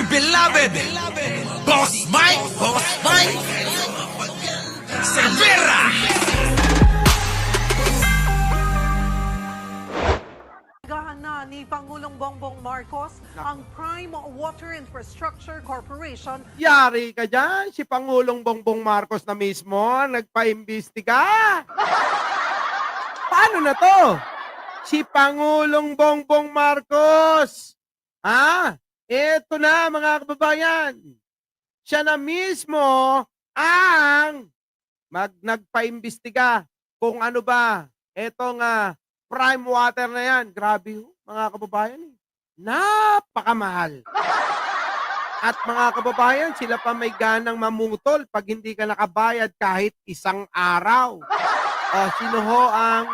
beloved Boss Mike Cervera. Agahan na ni Pangulong Bongbong Marcos ang Prime Water Infrastructure Corporation. Yari ka dyan, si Pangulong Bongbong Marcos na mismo nagpaimbestiga. Paano na to? Si Pangulong Bongbong Marcos. Eto na mga kababayan. Siya na mismo ang nagpaimbestiga kung ano ba etong prime water na yan. Grabe mga kababayan. Napakamahal. At mga kababayan, sila pa may ganang mamutol pag hindi ka nakabayad kahit isang araw. Sino ho ang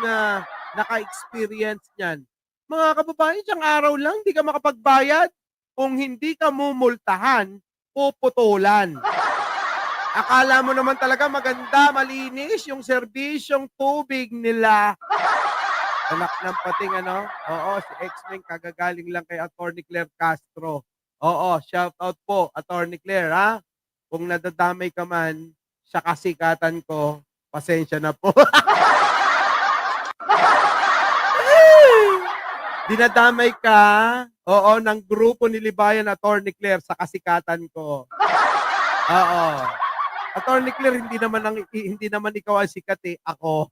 naka-experience niyan? Mga kababayan, isang araw lang, hindi ka makapagbayad. Kung hindi ka mumultahan, puputulan. Akala mo naman talaga maganda, malinis yung serbisyong tubig nila. Anak ng pating Oo, si X-Men kagagaling lang kay Attorney Claire Castro. Oo, shout out po, Attorney Claire, ha? Kung nadadamay ka man sa kasikatan ko, pasensya na po. Dinadamay ka, ng grupo ni Libayan Attorney Claire sa kasikatan ko. Oo. Attorney Claire, hindi naman ikaw ang sikat ako.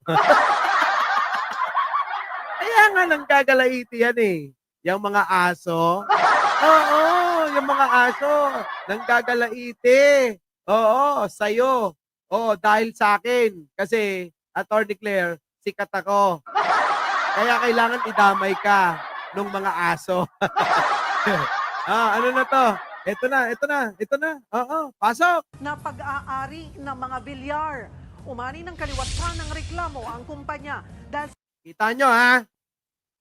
Kaya nga nang gagalaiti yan yung mga aso. Oo, yung mga aso nang gagalaiti. Oo, sa'yo. Oo, dahil sa akin. Kasi, Attorney Claire, sikat ako. Kaya kailangan idamay ka nung mga aso. Ano na to? Ito na. Oo, pasok. Na pag-aari ng mga bilyar. Umani ng kaliwatan ng reklamo ang kumpanya dahil Kita nyo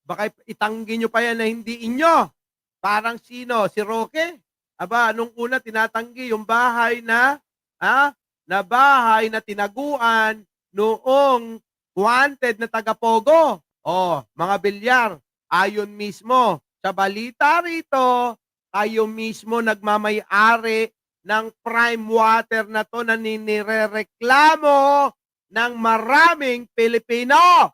baka itanggi nyo pa yan na hindi inyo. Parang sino? Si Roque? Aba, nung una tinatanggi yung bahay na bahay na tinaguan noong wanted na taga-Pogo. Mga bilyar, ayon mismo sa balita rito, tayo mismo nagmamay-ari ng prime water na to na ninirereklamo ng maraming Pilipino.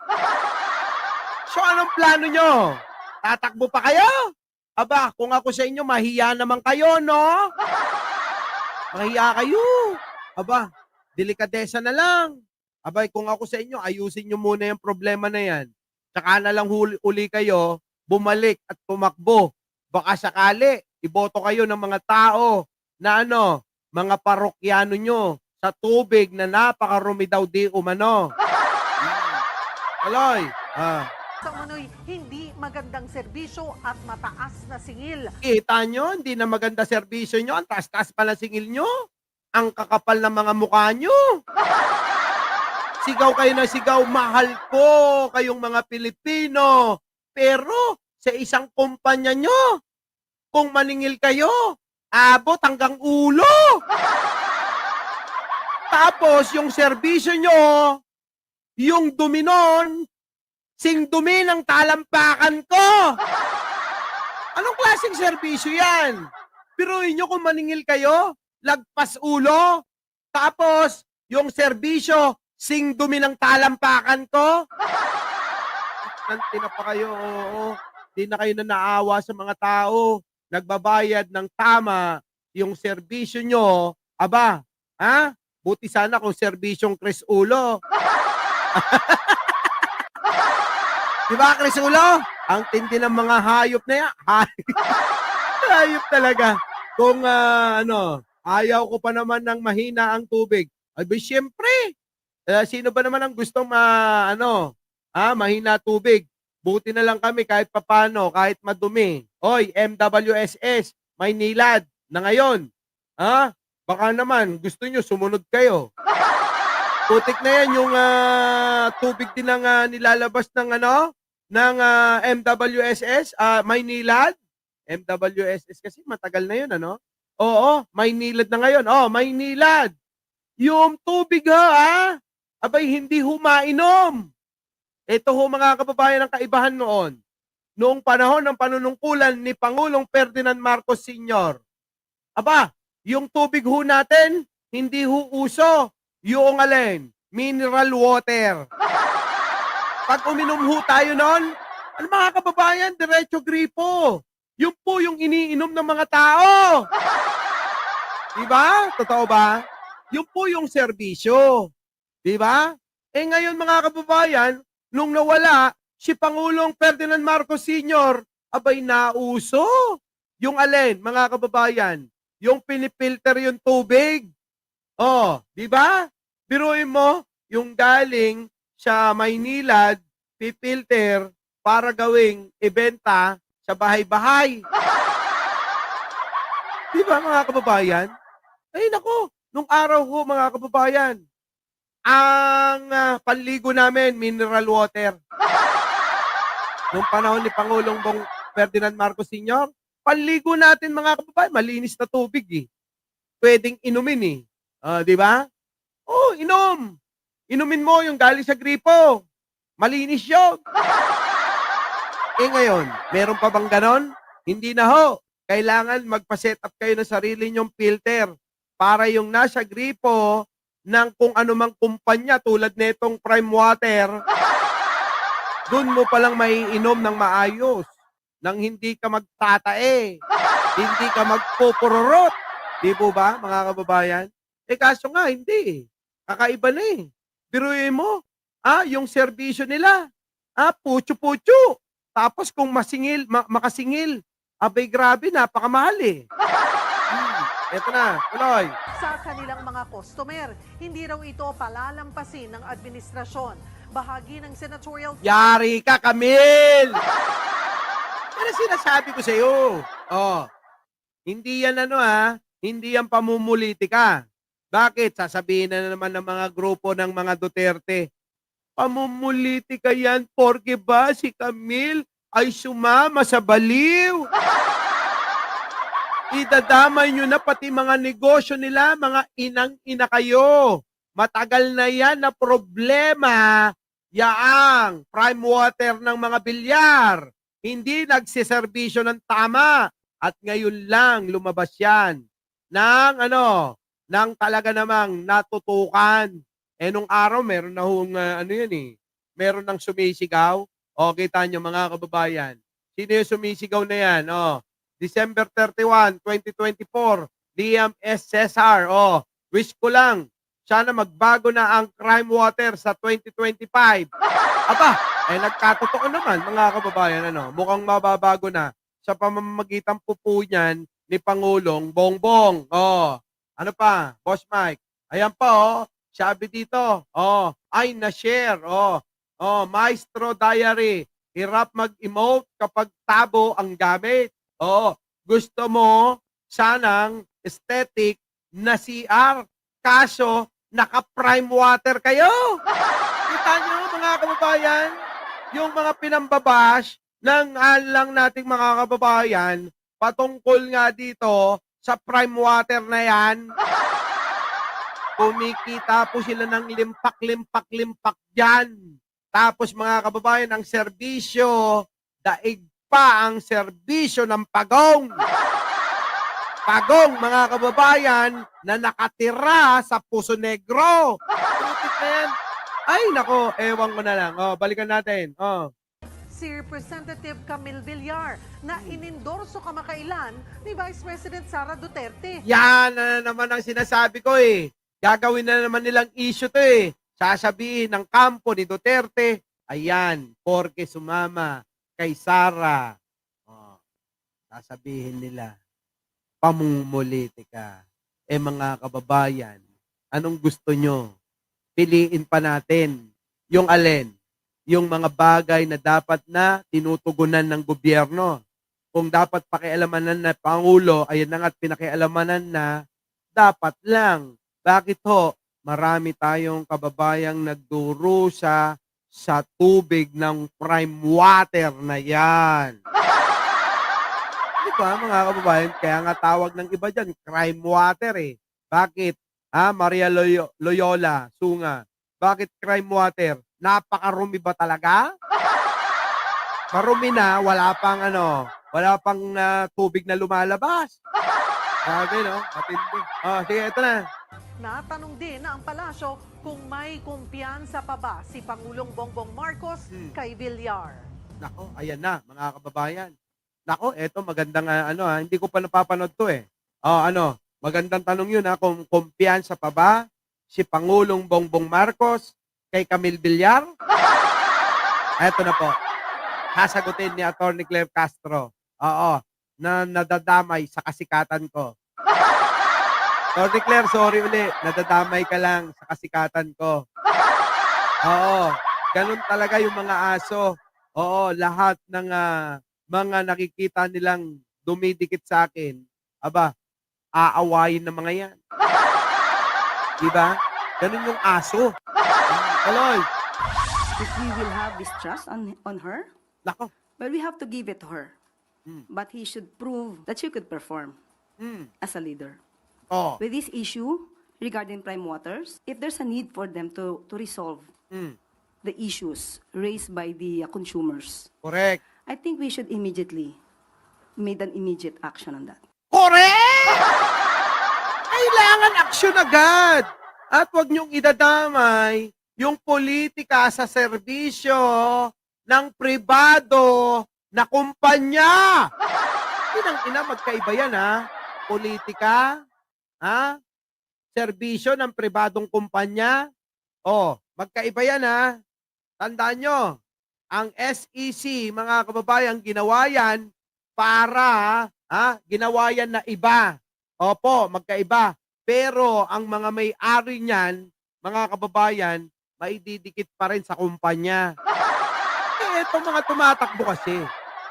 So anong plano nyo? Tatakbo pa kayo? Aba, kung ako sa inyo, mahiya naman kayo, no? Mahiya kayo. Aba, delikadesa na lang. Aba, kung ako sa inyo, ayusin nyo muna yung problema na yan. Tsaka na lang uli kayo, bumalik at tumakbo. Baka sakali, iboto kayo ng mga tao na mga parokyano nyo sa tubig na napakarumi daw di umano. Aloy, sa umano'y hindi magandang serbisyo at mataas na singil. kita nyo, hindi na maganda serbisyo nyo, ang taas-taas pala singil nyo, ang kakapal ng mga mukha nyo. Sigaw kayo na sigaw, mahal ko kayong mga Pilipino. Pero sa isang kumpanya nyo, kung maningil kayo, abot hanggang ulo. Tapos yung serbisyo nyo, yung dumi nun, sing-dumi ng talampakan ko. Anong klaseng serbisyo yan? Biruin nyo kung maningil kayo, lagpas ulo, tapos yung serbisyo, sing-dumi ng talampakan ko. Nanti na pa kayo, oo. Di na kayo na naawa sa mga tao. Nagbabayad ng tama yung serbisyo nyo. Aba, buti sana kung serbisyong Chris Ulo. Diba, Chris Ulo? Ang tindi ng mga hayop na yan. Hayop talaga. Kung ayaw ko pa naman ng mahina ang tubig. Ay, siyempre. Sino ba naman ang gustong mahina tubig? Buti na lang kami kahit papano, kahit madumi. Hoy, MWSS, may nilad na ngayon. Baka naman gusto nyo sumunod kayo. Putik na yan yung tubig din ng nilalabas ng MWSS, Maynilad. MWSS kasi matagal na yun, Oo, Maynilad na ngayon. Maynilad. Yung tubig abay hindi humainom. Ito mga kababayan ang kaibahan noon. Noong panahon ng panunungkulan ni Pangulong Ferdinand Marcos Sr., Aba, yung tubig ho natin, hindi ho uso. Yung alin, mineral water. Pag uminom ho tayo nun, ano mga kababayan, diretso gripo. Yun po yung iniinom ng mga tao. Diba? Totoo ba? Yun po yung serbisyo. Diba? Eh ngayon mga kababayan, nung nawala, si Pangulong Ferdinand Marcos Sr., abay nauso. Yung alin, mga kababayan, yung pinipilter yung tubig. Oh, di ba? Biruin mo, yung galing sa Maynilad, pipilter para gawing ibenta sa bahay-bahay. Di ba mga kababayan? Ay nako, nung araw ho mga kababayan, ang panligo namin, mineral water. Nung panahon ni Pangulong Ferdinand Marcos Sr., panligo natin mga kababayan, malinis na tubig eh. Pwedeng inumin eh. Di ba? Oh, inom. Inumin mo yung galing sa gripo. Malinis yun. Eh ngayon, meron pa bang ganon? Hindi na ho. Kailangan magpa-set up kayo ng sarili nyong filter para yung nasa gripo ng kung anumang kumpanya tulad netong Prime Water, dun mo palang maiinom ng maayos, nang hindi ka magtatae, hindi ka magpupururot. Di po ba, mga kababayan? Eh kaso nga, hindi. Kakaiba na eh. Biruin mo, yung serbisyo nila, putyo-putyo. Tapos kung makasingil, abay grabe, napakamahal eh. Eto na, tuloy. Sa kanilang mga customer, hindi raw ito palalampasin ng administrasyon. Bahagi ng senatorial... Yari ka, Camille! Yan ang sinasabi ko sa iyo. Oh, hindi yan hindi yan pamumulitika. Bakit? Sasabihin na naman ng mga grupo ng mga Duterte, pamumulitika yan porque ba si Camille ay sumama sa baliw? Idadamay nyo na pati mga negosyo nila, mga inang-ina kayo. Matagal na yan na problema, yaang prime water ng mga bilyar. Hindi nagsiservisyo ng tama. At ngayon lang lumabas yan ng ng talaga namang natutukan. Eh nung araw, meron na hong, meron ng sumisigaw. O, kita nyo mga kababayan. Sino yung sumisigaw na yan? December 31, 2024, Liam S. Cesar. Wish ko lang, sana magbago na ang crime water sa 2025. Aba, nagkatotoo naman mga kababayan, mukhang mababago na sa pamamagitan po niyan ni Pangulong Bongbong. Ano pa, Boss Mike? Ayan pa, sabi dito, ay na-share, Maestro Diary, hirap mag-emote kapag tabo ang gamit. Gusto mo sanang aesthetic na CR, kaso naka-prime water kayo. Kita nyo mga kababayan, yung mga pinambabash ng alang nating mga kababayan patungkol nga dito sa prime water na yan. Kumikita po sila ng limpak dyan. Tapos mga kababayan, ang serbisyo, daig pa ang serbisyo ng pagong. Pagong, mga kababayan, na nakatira sa Puso Negro. Tutik na yan. Ay, nako, ewan ko na lang. Balikan natin. Si Representative Camille Villar na inendorso kamakailan ni Vice President Sara Duterte. Yan na naman ang sinasabi ko eh. Gagawin na naman nilang issue to eh. Sasabihin ng kampo ni Duterte, ayan, porke sumama kay Sara. Sasabihin nila, pamumulitika. Mga kababayan, anong gusto nyo? Piliin pa natin yung alin, yung mga bagay na dapat na tinutugunan ng gobyerno. Kung dapat pakialamanan na Pangulo, ayan na nga't pinakialamanan na, dapat lang. Bakit ho? Marami tayong kababayang nagdurusa sa tubig ng prime water na yan. Di ba mga kababayan? Kaya nga tawag ng iba dyan, crime water eh. Bakit? Maria Loyola, Sunga. Bakit crime water? Napakarumi ba talaga? Marumi na, wala pang tubig na lumalabas. Grabe, no? Matindi. Oh, sige, ito na. Natanong din na ang palasyo kung may kumpiyansa pa ba si Pangulong Bongbong Marcos kay Villar. Nako, ayan na, mga kababayan. Nako, eto magandang hindi ko pa napapanood to eh. Magandang tanong yun kung kumpiyansa pa ba si Pangulong Bongbong Marcos kay Camille Villar? Eto na po. Sasagutin ni Atty. Claire Castro. Oo, na nadadamay sa kasikatan ko. Atty. Claire, sorry uli. Nadadamay ka lang sa kasikatan ko. Oo, ganun talaga yung mga aso. Oo, lahat ng mga nakikita nilang dumidikit sa akin, aba, aawayin ng mga yan. Diba? Ganun yung aso. Kaloy, If we will have distrust on her, nako. well, we have to give it to her. Mm. But he should prove that she could perform as a leader. Oh. With this issue regarding Prime Waters, if there's a need for them to resolve Mm. the issues raised by the consumers, Correct. I think we should immediately make an immediate action on that. Correct! Kailangan aksyon agad. At huwag niyong idadamay yung politika sa serbisyo ng pribado na kumpanya. Inang-ina, magkaiba yan Politika, serbisyo ng pribadong kumpanya. Magkaiba yan Tandaan nyo, ang SEC, mga kababayan, ginawa yan para, ginawa yan na iba. Opo, magkaiba. Pero ang mga may-ari niyan, mga kababayan, maididikit pa rin sa kumpanya. Ito mga tumatakbo kasi.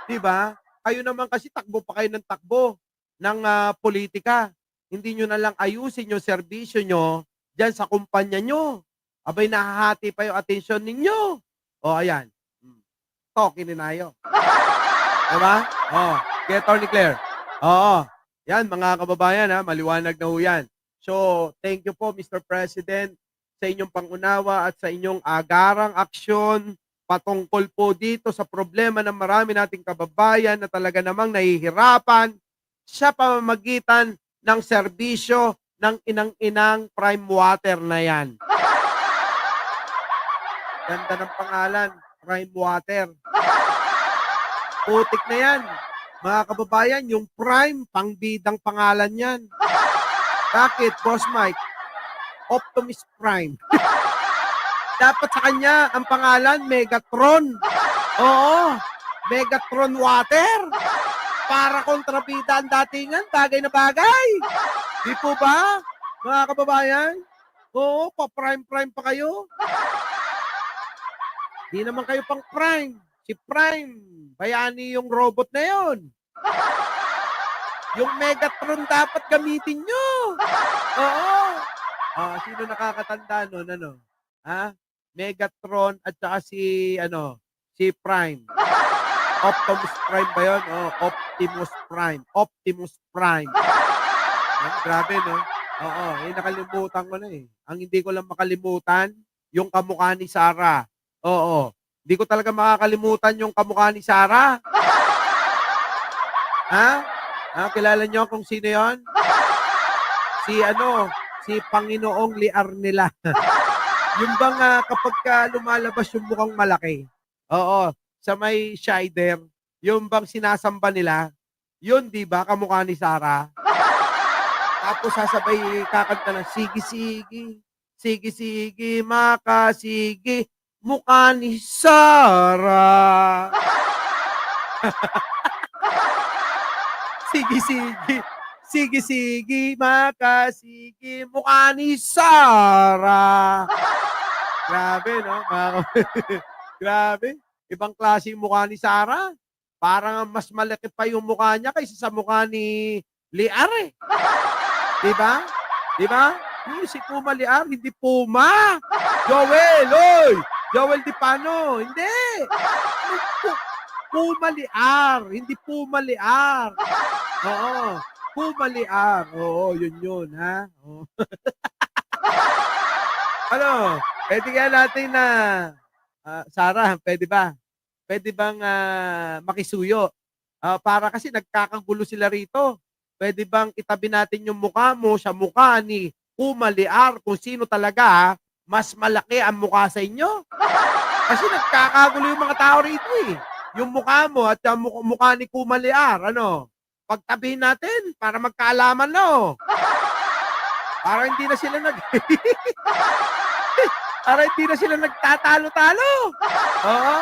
Diba? Kayo naman kasi takbo pa kayo ng takbo ng politika. Hindi nyo na lang ayusin yung serbisyo nyo dyan sa kumpanya nyo. Abay, nahahati pa yung atensyon ninyo. Ayan. Talking din tayo. Diba? Kaya Atty. Claire. Yan, mga kababayan, maliwanag na ho yan. So, thank you po, Mr. President, sa inyong pangunawa at sa inyong agarang aksyon patungkol po dito sa problema ng marami nating kababayan na talaga namang nahihirapan sa pamamagitan ng serbisyo ng inang-inang Prime Water na yan. Ganda ng pangalan, Prime Water. Putik na yan. Mga kababayan, yung Prime, pangbidang pangalan yan. Bakit, Boss Mike? Optimus Prime. Dapat sa kanya, ang pangalan, Megatron. Oo, Megatron Water. Para kontrabida ang datingan, bagay na bagay. Di po ba, mga kababayan? Oo, pa-prime-prime pa kayo. Di naman kayo pang prime. Si Prime, bayani yung robot na yon. Yung Megatron dapat gamitin nyo. Oo. Sino nakakatanda nun, Megatron at saka si Prime. Optimus Prime ba yun? Optimus Prime. Optimus Prime. Grabe, no? Nakalimutan ko na eh. Ang hindi ko lang makalimutan, yung kamukha ni Sarah. Hindi ko talaga makakalimutan yung kamukha ni Sarah. Kilala niyo kung sino yon? Si Panginoong Liar nila. Yung bang kapag lumalabas yung mukhang malaki, sa may shider, yung bang sinasamba nila, yun, di ba, kamukha ni Sarah? Tapos sasabay kakanta ng sige-sige, sige-sige, makasige, mukha ni Sarah. Sige-sige, sige-sige, makasige, mukha ni Sarah. Grabe, no? Grabe. Ibang klase yung mukha ni Sarah. Parang mas malaki pa yung mukha niya kaysa sa mukha ni Liar eh. Diba? Diba? Si Puma Liar, hindi Puma. Joel, oy! Joel Di Pano, hindi. Puma Liar, hindi Puma Liar. Oo, Puma Liar. Oo, yun, ha? Oo. Pwede kaya natin na, Sarah, pwede ba? Pwede bang makisuyo? Para kasi nagkakagulo sila rito. pwede bang itabi natin yung mukha mo sa mukha ni Kuma Liar kung sino talaga mas malaki ang mukha sa inyo? Kasi nagkakagulo yung mga tao rito eh. Yung mukha mo at yung mukha ni Kuma Liar, ano? Pagtabihin natin para magkaalaman, no? Para hindi na sila para hindi na sila nagtatalo-talo. Oo.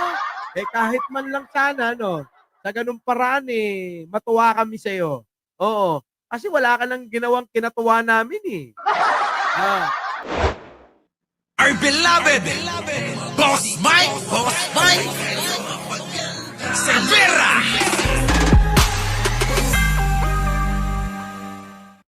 Eh kahit man lang sana, no? Sa ganung paraan eh, matuwa kami sa'yo. Oo. Kasi wala ka nang ginawang kinatuwa namin eh. Our beloved Boss Mike Cervera.